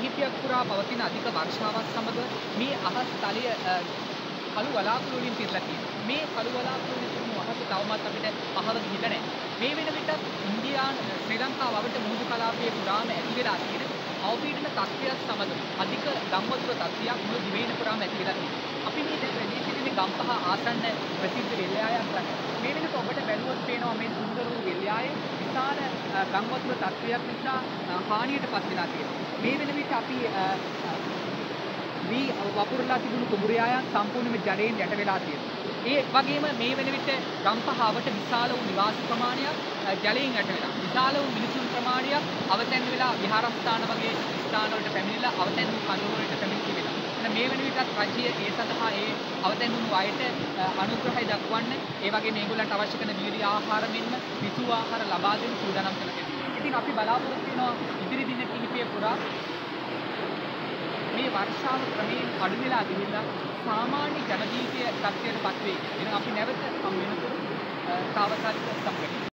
කිහිපයක් පුරා පවතින අධික වර්ෂාවත් සමග මේ අහස් තලය කළු වලාකුළු වලින් පිරලා තියෙනවා. මේ කළු වලාකුළු වලින් පිරුණු අහස තවමත් අපිට පහව ගිහිල්ලා නැහැ. මේ වෙන විට ශ්‍රී ලංකාව අවට මුහුදු කලාපයේ පුරාම ඇති වෙලා තියෙන අවපීඩන තත්ත්වයක් සමග අධික ගම්වතුර තත්ත්වයක් මුළු දිවයින පුරාම ඇති වෙලා තියෙනවා. අපි මේ දැන් වැඩි සිටින ගම්පහ ආසන්න ප්‍රසිද්ධ වෙල්යායක් ළඟ. මේ වෙනකොට ඔබට බැලුවොත් පේනවා මේ සුන්දර වූ වෙල්යාවේ විශාල ගම්වතුර තත්ත්වයක් නිසා හානියටපත් වෙලා තියෙනවා. මේ වෙන විට අපි වී වපුරලා තිබුණු කුඹුරයායන් සම්පූර්ණයෙන්ම ජලයෙන් යට වෙලා තියෙනවා. ඒ වගේම මේ වෙන විට ගම්පහවට විශාල වූ නිවාස ප්‍රමාණයක් ජලයෙන් යට වෙලා. විශාල වූ මිනිසුන් ප්‍රමාණයක් අවතැන් වෙලා විහාරස්ථාන වගේ ස්ථාන වලට පැමිණිලා අවතැන් වූ කඳවුර වලට පැමිණ තිබෙනවා. මේ වෙන විටත් රජය ඒ සඳහා ඒ අවතැන් වුණු අයට අනුග්‍රහය දක්වන්න, ඒ වගේම මේගොල්ලන්ට අවශ්‍ය කරන වීර්ය ආහාර මෙන්ම පිසු ආහාර ලබා දෙන්න සූදානම් කරලා තියෙනවා. ඉතින් අපි බලාපොරොත්තු වෙනවා ඉදිරි දින කිහිපය පුරා මේ වර්ෂාව ක්‍රමයෙන් අඩු වෙලා ගිහිල්ලා සාමාන්‍ය ජන ජීවිතය තත්ත්වයට පත් වෙයි. එහෙනම් අපි නැවත හම් වෙනතුරු තාවකාලික සම්පූර්ණ